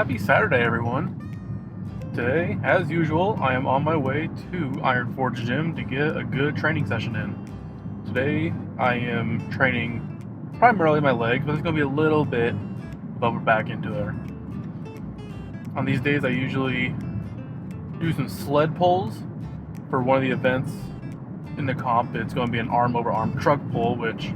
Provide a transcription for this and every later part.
Happy Saturday, everyone. Today, as usual, I am on my way to Iron Forge Gym to get a good training session in. Today, I am training primarily my legs, but there's going to be a little bit of upper back into there. On these days, I usually do some sled pulls for one of the events in the comp. It's going to be an arm-over-arm truck pull, which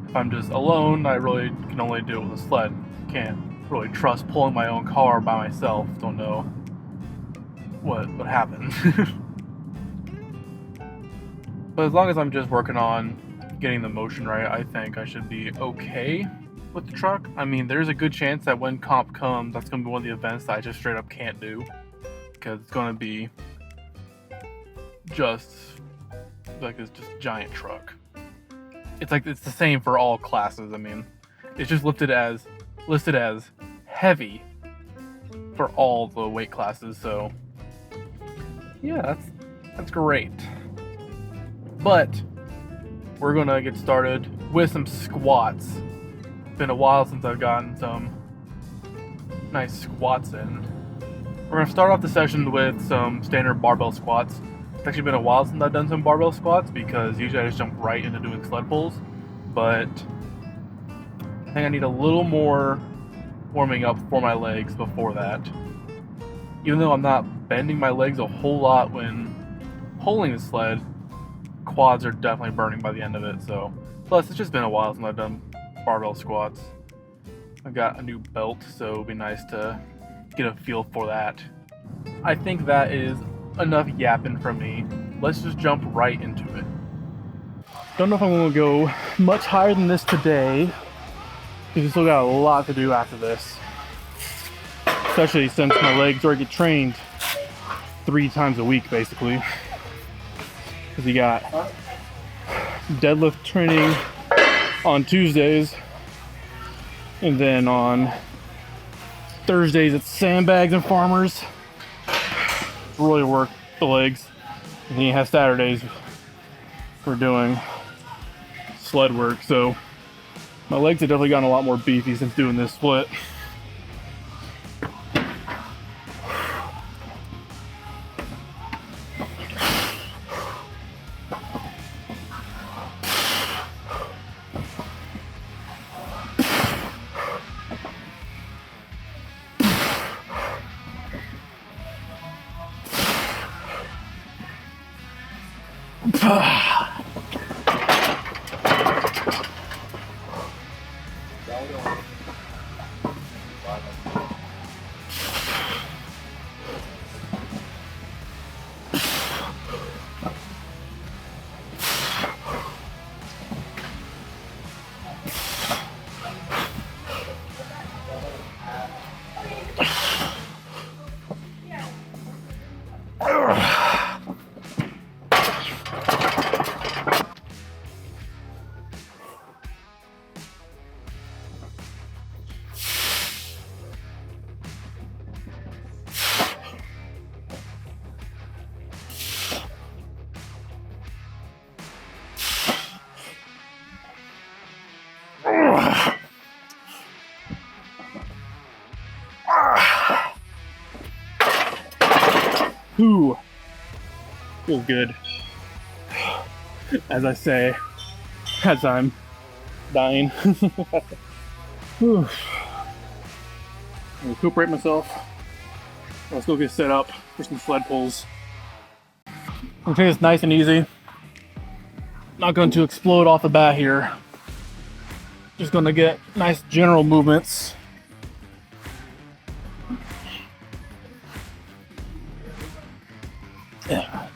if I'm just alone, I really can only do it with a sled. Can't really trust pulling my own car by myself. Don't know what would happen. But as long as I'm just working on getting the motion right, I think I should be okay with the truck. I mean, there's a good chance that when comp comes, that's going to be one of the events that I just straight up can't do, because it's going to be just like this just giant truck. It's the same for all classes. I mean, it's just listed as heavy for all the weight classes. So yeah, that's great. But we're gonna get started with some squats. It's been a while since I've gotten some nice squats in. We're gonna start off the session with some standard barbell squats. It's actually been a while since I've done some barbell squats because usually I just jump right into doing sled pulls, but I think I need a little more warming up for my legs before that. Even though I'm not bending my legs a whole lot when pulling the sled, quads are definitely burning by the end of it. So, plus it's just been a while since I've done barbell squats. I've got a new belt, so it'll be nice to get a feel for that. I think that is enough yapping from me. Let's just jump right into it. Don't know if I'm gonna go much higher than this today, because we still got a lot to do after this. Especially since my legs already get trained 3 times a week, basically. Because you got deadlift training on Tuesdays, and then on Thursdays it's sandbags and farmers. Really work the legs. And then you have Saturdays for doing sled work. So my legs have definitely gotten a lot more beefy since doing this split. Ooh, feels good. As I say, as I'm dying. Recuperate myself. Let's go get set up for some sled pulls. I'm gonna take this nice and easy. Not going to explode off the bat here. Just gonna get nice general movements. Yeah.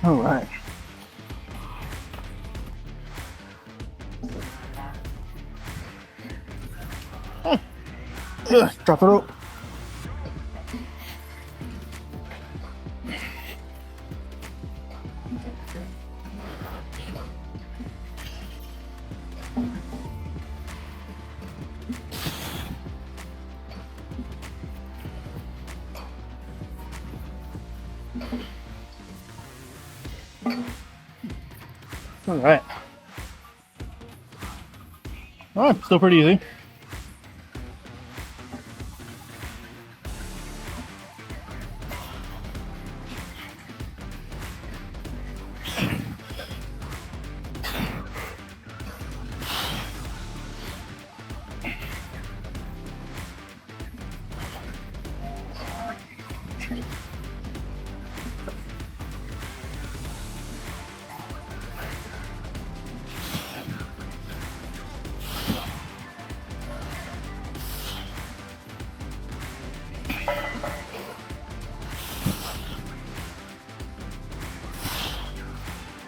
All right. Drop it out. All right. All right, still pretty easy.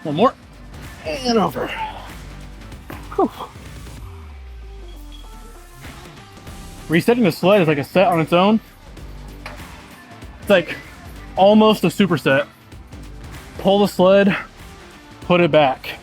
One more, and over. Whew. Resetting the sled is like a set on its own. It's like almost a superset. Pull the sled, put it back.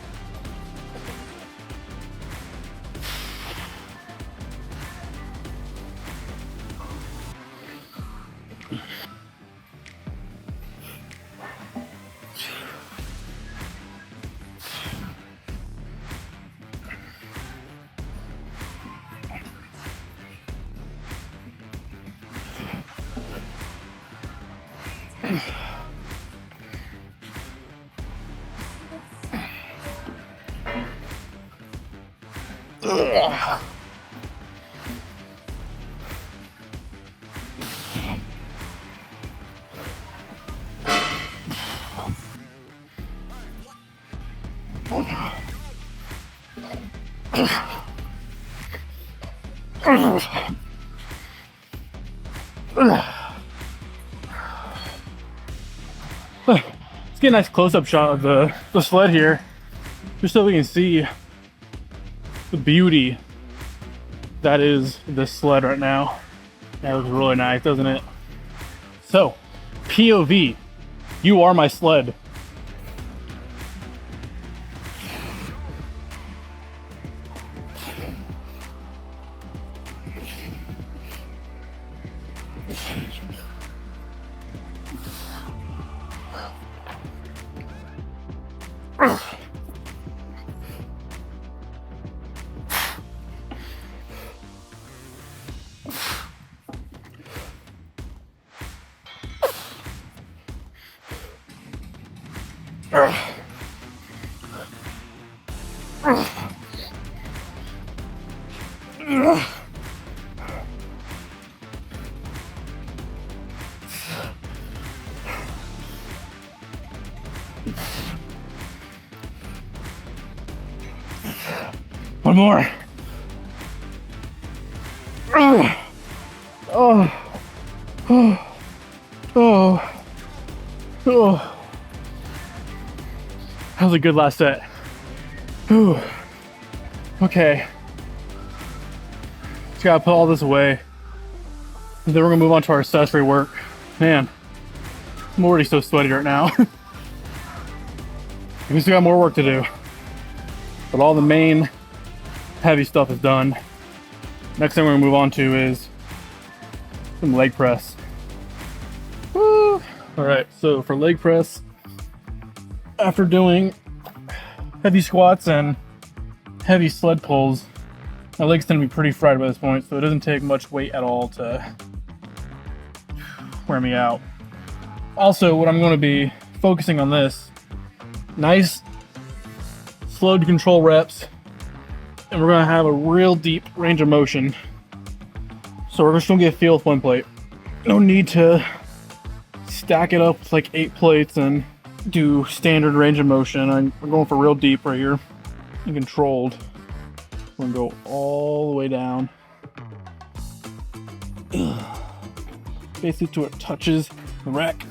Ugh. Let's get a nice close-up shot of the sled here, just so we can see the beauty that is this sled right now. That looks really nice, doesn't it? So, POV, you are my sled. One more. Oh, oh, oh, oh. That was a good last set. Whew. Okay. Just gotta put all this away. And then we're gonna move on to our accessory work. Man, I'm already so sweaty right now. We still got more work to do. But all the main heavy stuff is done. Next thing we're gonna move on to is some leg press. Woo! All right, so for leg press, after doing heavy squats and heavy sled pulls, my legs tend to be pretty fried by this point, so it doesn't take much weight at all to wear me out. Also, what I'm going to be focusing on this, nice slow to control reps, and we're going to have a real deep range of motion. So we're just going to get a feel with one plate. No need to stack it up with like 8 plates and do standard range of motion. We're going for real deep right here and controlled. We're gonna go all the way down. Basically to it touches the rack.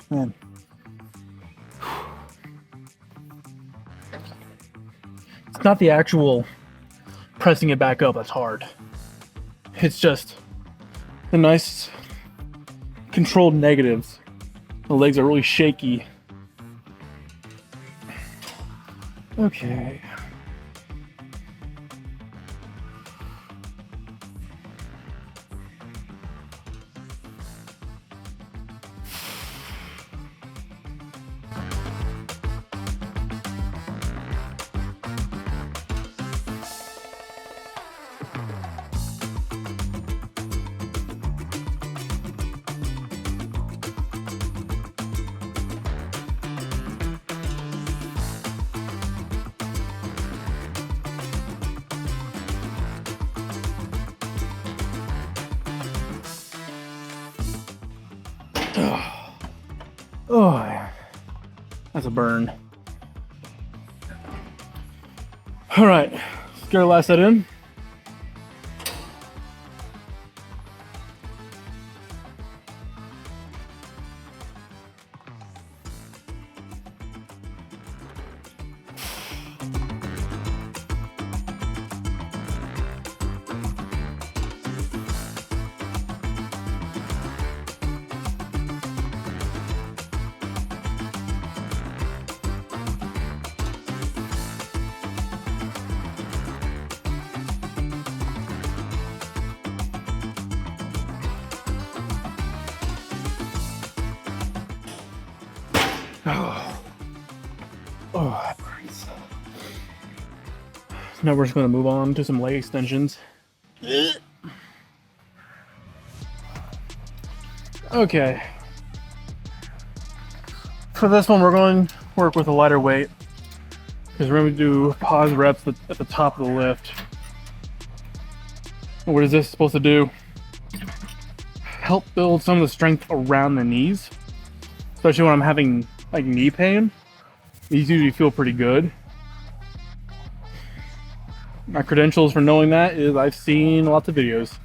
Man. It's not the actual pressing it back up that's hard. It's just the nice controlled negatives. The legs are really shaky. Okay. Oh, yeah. That's a burn. All right, let's get our last set in. Oh, that burns. Now we're just going to move on to some leg extensions. Okay. For this one, we're going to work with a lighter weight because we're going to do pause reps at the top of the lift. And what is this supposed to do? Help build some of the strength around the knees, especially when I'm having like knee pain. These usually feel pretty good. My credentials for knowing that is I've seen lots of videos.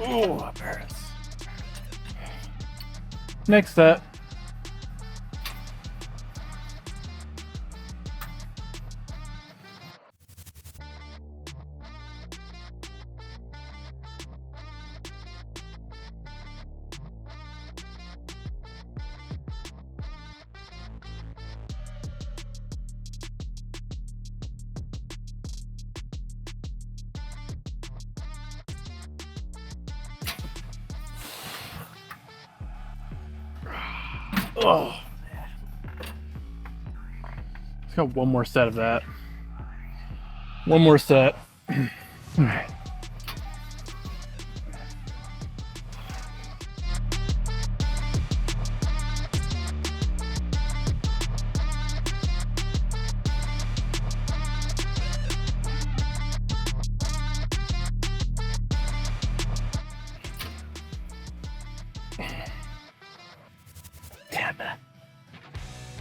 Oh, that burns. Next set. Oh, let's got one more set of that. One more set. All right.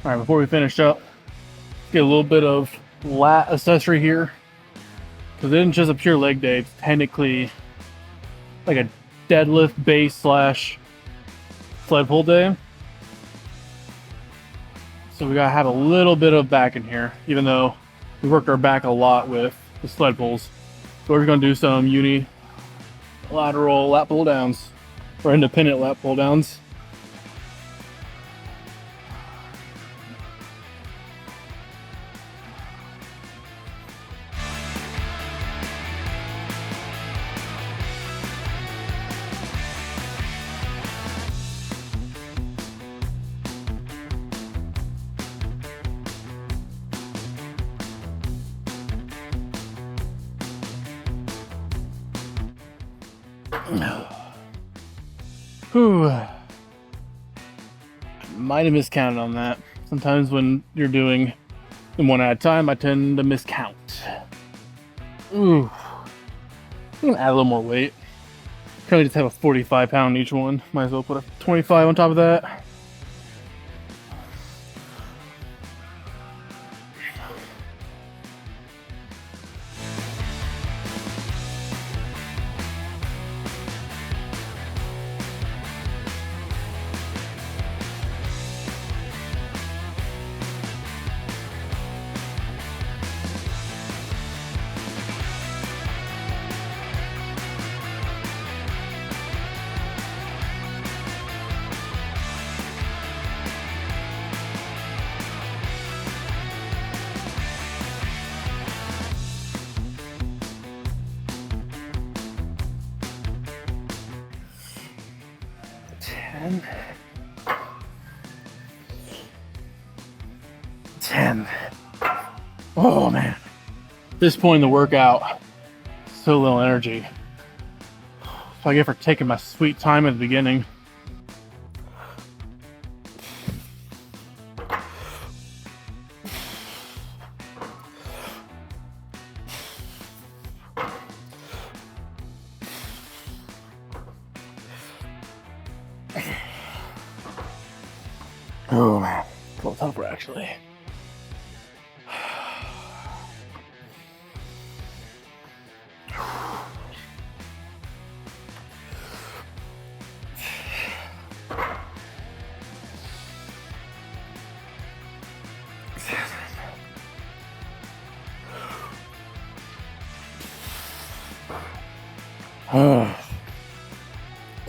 All right, before we finish up, get a little bit of lat accessory here. Because it isn't just a pure leg day, it's technically like a deadlift base slash sled pull day. So we gotta have a little bit of back in here, even though we worked our back a lot with the sled pulls. So we're gonna do some unilateral lat pull downs, or independent lat pull downs. Whew. Might have miscounted on that. Sometimes when you're doing them one at a time, I tend to miscount. Ooh. I'm gonna add a little more weight. Currently just have a 45 pound each one. Might as well put a 25 on top of that. Ten. Oh man. At this point in the workout, so little energy. So I get for taking my sweet time at the beginning. Oh man, a little tougher actually.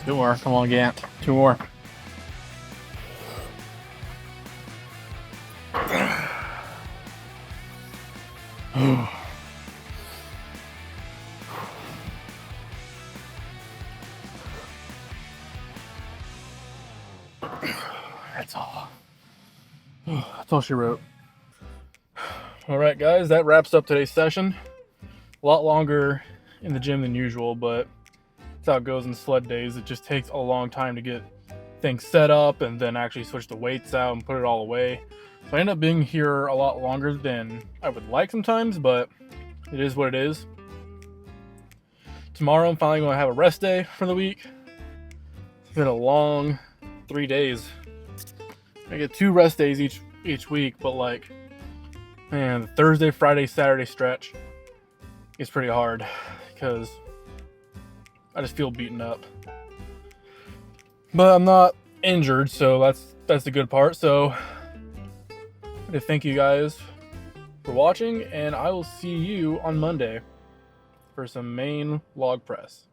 Two more, come on Gant, two more. That's all. That's all she wrote. Alright guys, that wraps up today's session. A lot longer in the gym than usual, but that's how it goes in sled days. It just takes a long time to get things set up and then actually switch the weights out and put it all away. So I end up being here a lot longer than I would like sometimes, but it is what it is. Tomorrow I'm finally going to have a rest day for the week. It's been a long 3 days. I get 2 rest days each week, but like, man, the Thursday, Friday, Saturday stretch is pretty hard because I just feel beaten up. But I'm not injured, so that's the good part. So I thank you guys for watching, and I will see you on Monday for some main log press.